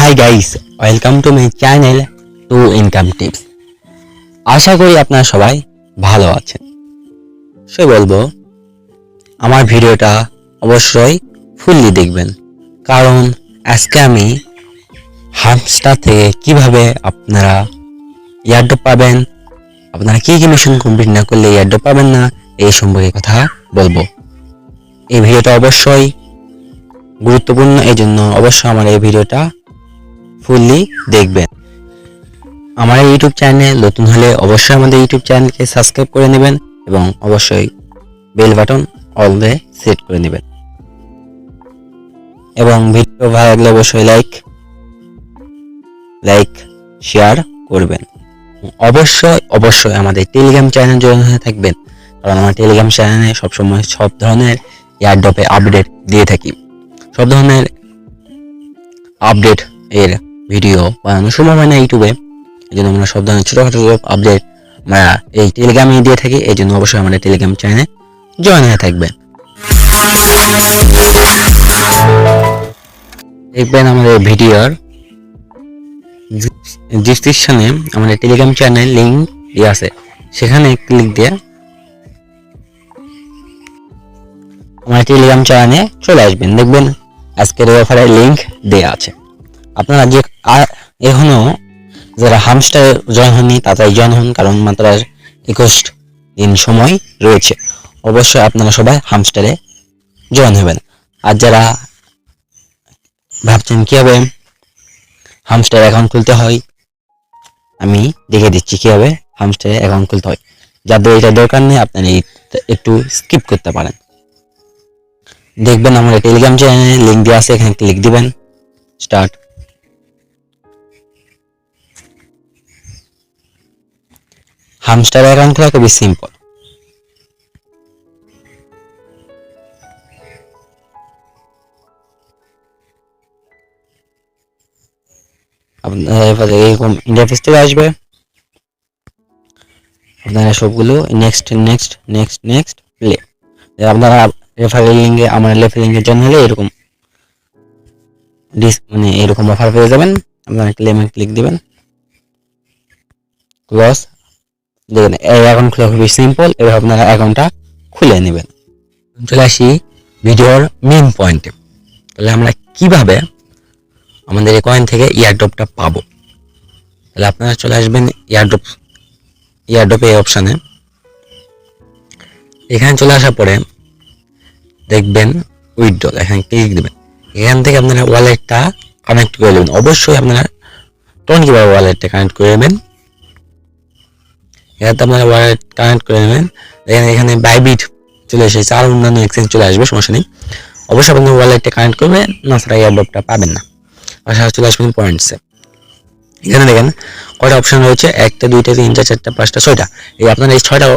High guys, welcome to my channel to income tips. আশা করি আপনারা সবাই ভালো আছেন। সে বলবো আমার ভিডিওটা অবশ্যই ফুললি দেখবেন, কারণ আজকে আমি হামস্টার থেকে কিভাবে আপনারা এয়ারড্রপ পাবেন, আপনারা কি কি মিশন কমপ্লিট না করলে এয়ারড্রপ পাবেন না, এই সম্পর্কে কথা বলবো। এই ভিডিওটা অবশ্যই গুরুত্বপূর্ণ, এই জন্য অবশ্যই আমার এই ভিডিওটা ফুললি দেখবেন। আমার ইউটিউব চ্যানেল নতুন হলে অবশ্যই আমাদের ইউটিউব চ্যানেলকে সাবস্ক্রাইব করে নেবেন এবং অবশ্যই বেল বাটন অলরে সেট করে নেবেন এবং ভিডিও ভালো লাগলে অবশ্যই লাইক শেয়ার করবেন। অবশ্যই আমাদের টেলিগ্রাম চ্যানেল জয়েন হয়ে থাকবেন, কারণ আমার টেলিগ্রাম চ্যানেলে সবসময় সব ধরনের এয়ারড্রপে আপডেট দিয়ে থাকি। সব ধরনের আপডেট এর ভিডিও বানানো সম্ভব হয় না ইউটিউবে, এই জন্য আমরা সব ধরনের ছোটখাটো আপডেট আমরা এই টেলিগ্রামে দিয়ে থাকি। এই জন্য অবশ্যই আমাদের টেলিগ্রাম চ্যানেলে জয়েন হয়ে থাকবেন। দেখবেন আমাদের ভিডিওর ডিসক্রিপশনে আমাদের টেলিগ্রাম চ্যানেল লিংক দেওয়া আছে, সেখানে ক্লিক দিয়ে আমার টেলিগ্রাম চ্যানেলে চলে আসবেন। দেখবেন আজকের অফারের লিংক দেওয়া আছে। আপনারা যে এখনো যারা হামস্টার জয়েন হননি তাড়াতাড়ি জয়েন হন, কারণ মাত্র 21 দিন সময় রয়েছে। অবশ্যই আপনারা সবাই হামস্টারে জয়েন হবেন। আর যারা ভাবছেন কিভাবে হামস্টার অ্যাকাউন্ট খুলতে হয়, আমি দেখে দিচ্ছি কিভাবে হামস্টারে অ্যাকাউন্ট খুলতে হয়। যাদের এটা দরকার নেই আপনারা একটু স্কিপ করতে পারেন। দেখবেন আমার টেলিগ্রাম চ্যানেলে লিংক দেওয়া আছে, এখানে ক্লিক দিবেন, স্টার্ট। হামস্টার অ্যাকাউন্ট খোলা খুবই সিম্পল। আপনারা এরকম ইন্টারফেস চলে আসবে, আপনারা সবগুলো নেক্সট প্লে। আপনারা রেফারেল লিঙ্কে আমার রেফারেল লিঙ্কে জয়েন হলে এরকম এরকম অফার পেয়ে যাবেন। আপনারা ক্লেমে ক্লিক দিবেন, ক্লোজ। দেখেন এই অ্যাকাউন্ট খোলা খুবই সিম্পল। এবার আপনারা অ্যাকাউন্টটা খুলে নেবেন। চলে আসি ভিডিওর মেইন পয়েন্টে। তাহলে আমরা কিভাবে আমাদের এই কয়েন থেকে এয়ারড্রপটা পাবো। তাহলে আপনারা চলে আসবেন এয়ারড্রপ এই অপশানে। এখানে চলে আসার পরে দেখবেন উইথড্রল, এখানে ক্লিক দেবেন। এখান থেকে আপনারা ওয়ালেটটা কানেক্ট করে নেবেন। অবশ্যই আপনারা কিভাবে ওয়ালেটটা কানেক্ট করে নেবেন, এখানে আপনারা ওয়ালেট কানেক্ট করে নেবেন। এখানে বাইবিট চলে এসেছে, আর অন্যান্য এক্সচেঞ্জ চলে আসবে, সমস্যা নেই। অবশ্যই আপনি ওয়ালেটটা কানেক্ট করবেন, না ছাড়া এয়ারড্রপটা পাবেন না। আশা চলে আসবেন পয়েন্টসে। এখানে দেখেন কয়টা অপশন রয়েছে, 1টা 2টা 3টা 4টা 5টা 6টা। এই আপনারা এই 6টা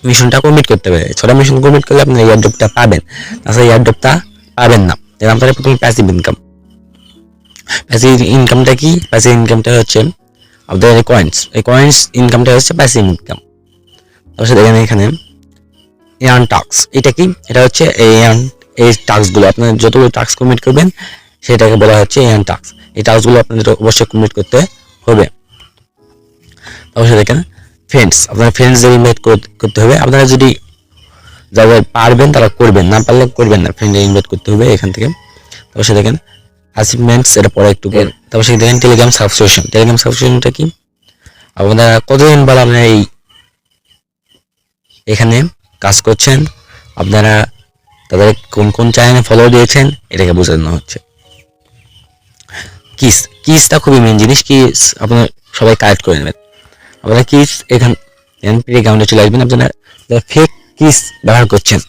মিশনটা কমপ্লিট করতে হবে। 6টা মিশন কমপ্লিট করলে আপনারা এয়ারড্রপটা পাবেন, তাছাড়া এয়ারড্রপটা পাবেন না। এর আপনারা প্রথমে প্যাসিভ ইনকাম। প্যাসিভ ইনকামটা কি? প্যাসিভ ইনকামটা হচ্ছে আপনাদের কয়েন্স। এই কয়েন্স ইনকামটা হচ্ছে প্যাসিভ ইনকাম। তারপর দেখেন এখানে এয়ার্ন টাস্ক। এটা কি? এটা হচ্ছে এই টাস্কগুলো আপনারা যতগুলো টাস্ক কমপ্লিট করবেন সেটাকে বলা হচ্ছে এয়ার্ন টাস্ক। এই টাস্কগুলো আপনাদের অবশ্যই কমপ্লিট করতে হবে। তারপর দেখেন ফ্রেন্ডস, আপনার ফ্রেন্ডসদের ইনভাইট করতে হবে। আপনারা যদি যারা পারবেন তারা করবেন, না পারলে করবেন না, ফ্রেন্ডদের ইনভাইট করতে হবে এখান থেকে। তারপর দেখেন অ্যাচিভমেন্টস, এটা পরে একটু পর। তারপর দেখেন টেলিগ্রাম সাবস্ক্রিপশন। টেলিগ্রাম সাবস্ক্রিপশনটা কি? আপনারা কতদিন পর আপনারা এখানে কাজ করছেন, আপনারা তাদের কোন চ্যানেলে ফলো দিয়েছেন, এটাকে বোঝানো হচ্ছে। কিসটা খুবই মেন জিনিস। কিস আপনারা সবাই কালেক্ট করে নেবেন। আপনারা কিস এখানে প্লে গ্রাউন্ডে চলে আসবেন। আপনারা ফেক কিস ব্যবহার করছেন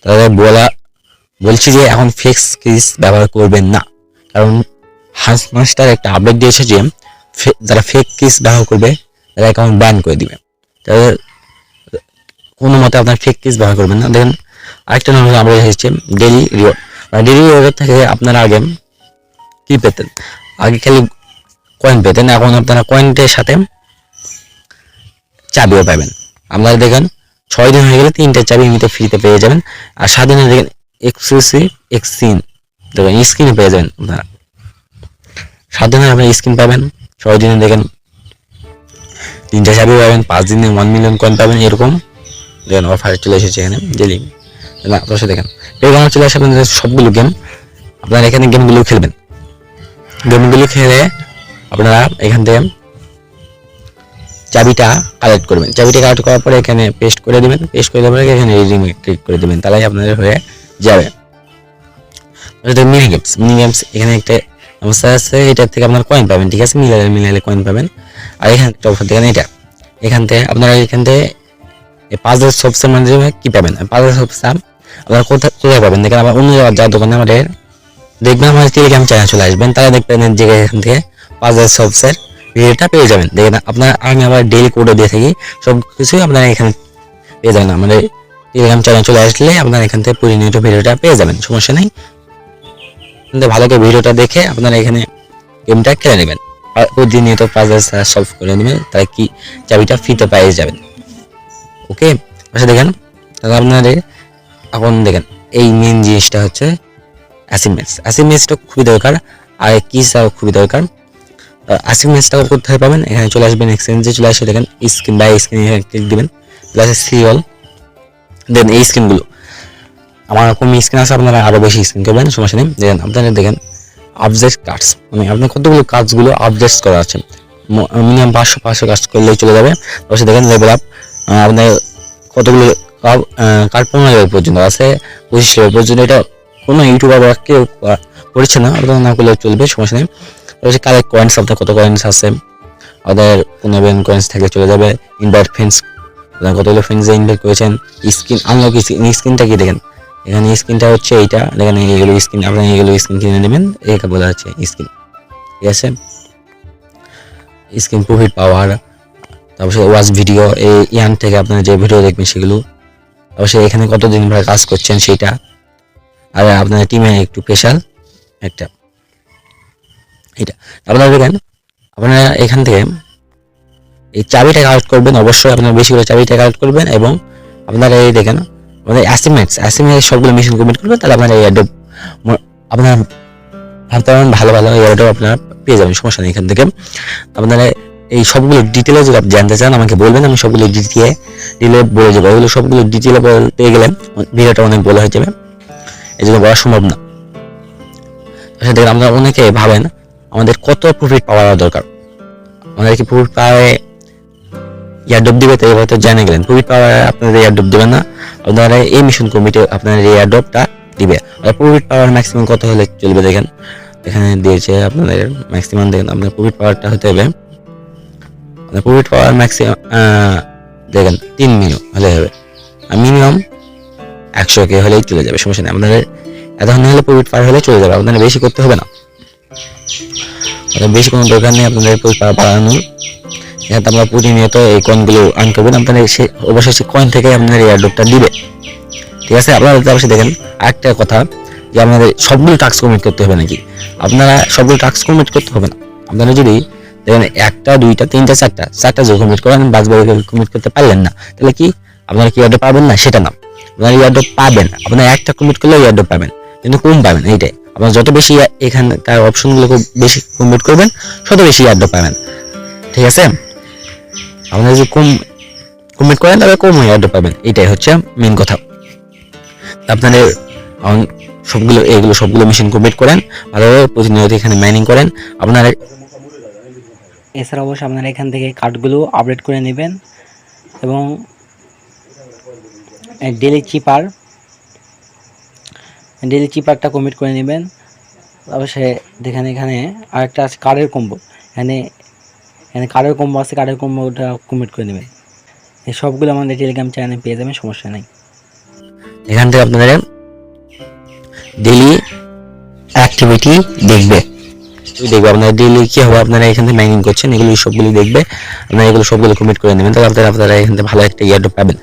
তাদের বলছি যে এখন ফেক কিস ব্যবহার করবেন না, কারণ হান্সমাস্টার একটা আপডেট দিয়েছে যে যারা ফেক কিস ব্যবহার করবে তারা অ্যাকাউন্ট ব্যান করে দিবে। তাদের কোনো মতে আপনার ফেক কিস ব্যবহার করবেন না। দেখেন আরেকটা নতুন আপডেট এসেছে, ডেইলি রিওয়ার্ড। ডেইলি রিওয়ার্ড থেকে আপনারা আগে কি পেতেন? আগে খালি কয়েন পেতেন, এখন আপনারা কয়েনটের সাথে চাবিও পাবেন। আপনারা দেখেন 6 দিন হয়ে গেলে 3টা চাবি এমনিতে ফ্রিতে পেয়ে যাবেন। আর 7 দিনে দেখেন এক্সক্লুসিভ এক্সচেঞ্জ দেখেন স্ক্রিনে পেয়ে যাবেন আপনারা। 7 দিনে আপনি স্কিন পাবেন, 6 দিনে দেখেন 3টা চাবি পাবেন, 5 দিনে 1 মিলিয়ন কয়েন পাবেন। এরকম দেখেন অফার চলে এসেছে এখানে ডেলি। আপনার দেখেন এরকম চলে আসে আপনাদের সবগুলো গেম। আপনারা এখানে গেমগুলো খেলবেন, গেমগুলো খেলে আপনারা এখান থেকে চাবিটা কালেক্ট করবেন। চাবিটা কালেক্ট করার পরে এখানে পেস্ট করে দেবেন, পেস্ট করে দেওয়ার পরে এখানে রিডিং ক্লিক করে দেবেন, তাহলেই আপনাদের হয়ে যাবে। মিনি গেমস এখানে একটা অবস্থা আছে, এটার থেকে আপনারা কয়েন পাবেন, ঠিক আছে, মিলালে কয়েন পাবেন। আর এখানে একটা অফার দেখেন, এটা এখান থেকে আপনারা এখান থেকে পাজল শপসের মাধ্যমে কি পাবেন, পাজল শপস আপনারা কোথায় পাবেন দেখেন। আবার অন্য যার দোকানে আমাদের দেখবেন আমাদের টেলিগ্রাম চ্যানেল চলে আসবেন, তারা দেখবেন যে এখান থেকে পাজল শপসের ভিডিওটা পেয়ে যাবেন। দেখেন আপনারা, আমি আবার ডেইলি কোডও দিয়ে থাকি, সব কিছুই আপনারা এখানে পেয়ে যাবেন। আমাদের টেলিগ্রাম চ্যানেল চলে আসলে আপনারা এখান থেকে প্রতিনিয়ত ভিডিওটা পেয়ে যাবেন, সমস্যা নেই। কিন্তু ভালো করে ভিডিওটা দেখে আপনারা এখানে গেমটা খেলে নেবেন আর প্রতিনিয়ত পাজল সলভ করে নেবেন, তাই কি চাবিটা ফ্রিতে পেয়ে যাবেন। ওকে, আচ্ছা দেখেন তাহলে আপনাদের এখন দেখেন এই মেন জিনিসটা হচ্ছে অ্যাচিভমেন্টসটা খুবই দরকার। আর কি খুবই দরকার, অ্যাচিভমেন্টসটা কোথায় পাবেন, এখানে চলে আসবেন, এক্সচেঞ্জে চলে আসে দেখেন স্ক্রিন বাই স্ক্রিন এখানে ক্লিক দিবেন, প্লাস সিরিয়াল দেন এই স্ক্রিনগুলো আমার কম স্ক্রিন আছে, আপনারা আরো বেশি স্ক্রিন করবেন, সমস্যা নেই। দেখেন আপনারা দেখেন আপডেট কার্ডস, মানে আপনার কতগুলো কাজগুলো আপডেট করা আছে, মিনিমাম 500 কাজ করলেই চলে যাবে। অবশ্যই দেখেন লেভেল আপ আপনার কতগুলো কার্ড 15 লেভেল পর্যন্ত আছে, 25 লেভেল পর্যন্ত। এটা কোনো ইউটিউবার বা কেউ করছে না, আপনারা না করলেও চলবে, সমস্যা নেই। অবশ্যই কালেক্ট কয়েন্স, আপনার কত কয়েন্স আছে, ওদের 15 কয়েন্স থাকলে চলে যাবে। ইনভাইট ফ্রেন্ডস, কতগুলো ফ্রেন্ডসে ইনভাইট করেছেন। স্ক্রিন আনলক, স্ক্রিনটা কি দেখেন, এখানে স্ক্রিনটা হচ্ছে এইটা দেখেন, এইগুলো স্ক্রিন আপনারা এইগুলো স্ক্রিন কিনে নেবেন, একে বলা হচ্ছে স্ক্রিন, ঠিক আছে। স্ক্রিন প্রফিট পাওয়ার, তারপর ওয়াচ ভিডিও, এই ইয়ান থেকে আপনারা যে ভিডিও দেখবেন সেগুলো, অবশ্যই এখানে কতদিন ধরে কাজ করছেন সেটা, আর আপনার টিমে একটু স্পেশাল একটা এটা। আপনারা দেখেন আপনারা এখান থেকে এই চাবিটা কালেক্ট করবেন, অবশ্যই আপনারা বেশি করে চাবিটা কালেক্ট করবেন। এবং আপনারা এই দেখেন আমাদের অ্যাচিভমেন্টস সবগুলো মিশন কমপ্লিট করবেন, তাহলে আপনারা এই অ্যাডব আপনারা ভাবতে পারেন ভালো এই অ্যাডব আপনারা পেয়ে যাবেন, সমস্যা নেই। এখান থেকে আপনারা এই সবগুলো ডিটেলে যদি আপনি জানতে চান আমাকে বলবেন, আমি সবগুলো ডিটেলে বলে যাবো। এগুলো সবগুলো ডিটেলে বলতে গেলে ভিডিওটা অনেক বড় হয়ে যাবে, এই জন্য বলা সম্ভব না। দেখেন আপনারা অনেকে ভাবেন আমাদের কত প্রফিট পাওয়ার দরকার, আমাদের কি প্রফিট পাওয়ারে এয়ারড্রপ দিবে, তাই হয়তো জেনে গেলেন। প্রফিট পাওয়ারে আপনাদের এয়ারড্রপ দিবেন না, আপনারা এই মিশন কমিটি আপনার এই এয়ারড্রপটা দিবে। আর প্রফিট পাওয়ার ম্যাক্সিমাম কত হলে চলবে দেখেন, এখানে দিয়েছে আপনাদের ম্যাক্সিমাম দেখেন আপনার প্রফিট পাওয়ারটা হতে হবে, প্রফিট পাওয়ার ম্যাক্সিমাম দেখেন 3 মিলিয়ন হলে হবে, আর মিনিমাম 100K হলেই চলে যাবে, সমস্যা নেই। আপনাদের এতক্ষণ হলে প্রফিট পাওয়ার হলে চলে যাবে, আপনাদের বেশি করতে হবে না, বেশি কোনো দরকার নেই আপনাদের প্রফিট পাওয়ার বাড়ানোর। এখানে আমরা প্রতিনিয়ত এই কয়েনগুলো আর্ন করবেন, আপনাদের অবশ্যই সেই কয়েন থেকে আপনাদের এয়ারড্রপটা দিবে, ঠিক আছে। আপনারা অবশ্যই দেখেন আরেকটা কথা, যে আপনাদের সবগুলো টাস্ক কমপ্লিট করতে হবে নাকি, আপনারা সবগুলো টাস্ক কমপ্লিট করতে হবে না। আপনারা যদি দেখেন 1টা 2টা 3টা 4টা যদি কমপ্লিট করেন, বাকি কমপ্লিট করতে পারলেন না, তাহলে কি আপনারা কি এয়ারড্রপ পাবেন না, সেটা না, আপনারা এয়ারড্রপ পাবেন। আপনারা একটা কমপ্লিট করলে এয়ারড্রপ পাবেন, কিন্তু কম পাবেন, এইটাই। আপনারা যত বেশি এখানকার অপশনগুলো বেশি কমপ্লিট করবেন, তত বেশি এয়ারড্রপ পাবেন, ঠিক আছে। আপনারা যদি কম কমপ্লিট করেন তাহলে কম এয়ারড্রপ পাবেন, এটাই হচ্ছে মেন কথা। আপনাদের সবগুলো মেশিন কমপ্লিট করেন ভালোভাবে, প্রতিনিয়ত এখানে মাইনিং করেন আপনারা। এছাড়া অবশ্যই আপনারা এখান থেকে কার্ডগুলো আপডেট করে নেবেন এবং ডেলি চিপারটা কমপ্লিট করে নেবেন। অবশ্যই দেখেন এখানে আরেকটা আছে কার্ডের কম্বো, এখানে কার্ডের কম্বো আছে, কার্ডের কম্বোটা কমপ্লিট করে নেবেন। এই সবগুলো আমাদের টেলিগ্রাম চ্যানেলে পেয়ে যাবেন, সমস্যা নেই। এখান থেকে আপনাদের ডেলি অ্যাক্টিভিটি দেখবে আপনারা ডেলি কি হবে, আপনারা এখান থেকে মাইনিং করছেন, এগুলো সবগুলো দেখবে, আপনারা এগুলো সবগুলো কমপ্লিট করে নেবেন, তাহলে আপনারা এখান থেকে ভালো একটা এয়ারড্রপ পাবেন।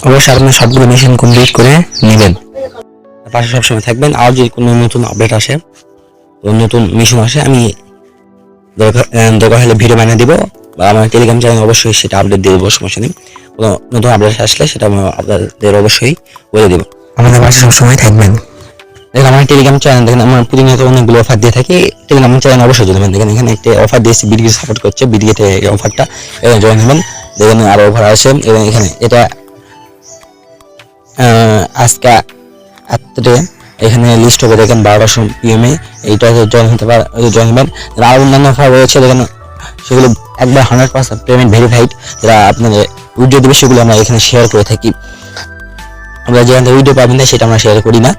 অবশ্যই আপনারা সবগুলো মিশন কমপ্লিট করে নেবেন, পাশে সবসময় থাকবেন। আর যদি কোনো নতুন আপডেট আসে, নতুন মিশন আসে, আমি দরকার হলে ভিডিও বানিয়ে দিব, বা আমার টেলিগ্রাম চ্যানেল অবশ্যই সেটা আপডেট দিয়ে দেবো, সমস্যা নেই। কোনো নতুন আপডেট আসলে সেটা আপনাদের অবশ্যই বলে দেবো। আমাদের পাশে সবসময় থাকবেন। দেখেন আমার টেলিগ্রাম চ্যানেল দেখেন আমরা প্রতিনিয়ত অনেকগুলো অফার দিয়ে থাকি। টেলিগ্রাম চ্যানেল অবশ্যই জয়েন হবেন। দেখেন এখানে একটা অফার দিয়েছি, বিডিকে সাপোর্ট করছে, বিডিকে অফারটা এখানে জয়েন হবেন। দেখেন আরো অফার আছে এবং এখানে এটা আজকে রাত্রে এখানে লিস্ট হবে, দেখেন 12টার সময় পিএমএ এইটা জয়েন হতে পারে, জয়েন হবেন। আর অন্যান্য অফার রয়েছে দেখেন, সেগুলো একবার 100% পেমেন্ট ভেরিফাইড, যারা আপনাদের উইডিও দেবে সেগুলো আমরা এখানে শেয়ার করে থাকি। আমরা যেখান থেকে ভিডিও পাবেন না সেটা আমরা শেয়ার করি না।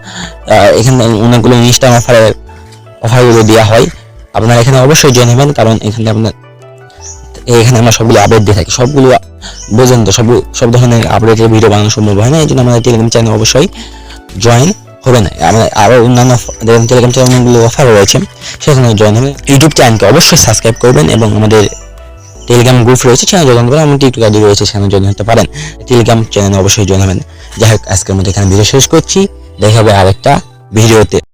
এখানে অনেকগুলো ইনস্টাগ্রাম অফারগুলো দেওয়া হয়, আপনারা এখানে অবশ্যই জয়েন হবেন, কারণ এখানে আপনার এখানে আমরা সবগুলো আপডেট দিয়ে থাকি। সবগুলো বোঝেন তো, সব ধরনের আপডেটের ভিডিও বানানো সম্ভব হয় না, এই জন্য আমাদের টেলিগ্রাম চ্যানেল অবশ্যই জয়েন হবে না। আমরা আরও অন্যান্য টেলিগ্রাম চ্যানেল অনেকগুলো অফার রয়েছে, সেখানে জয়েন হবে। ইউটিউব চ্যানেলকে অবশ্যই সাবস্ক্রাইব করবেন এবং আমাদের টেলিগ্রাম গ্রুপ রয়েছে সেখানে জয়েন করবেন, এবং টিকটক আইডি রয়েছে সেখানে জয়েন হতে পারেন। টেলিগ্রাম চ্যানেলে অবশ্যই জয়েন হবেন। যাই হোক, আজকের মধ্যে এখানে ভিডিও শেষ করছি, দেখা হবে আরেকটা ভিডিওতে।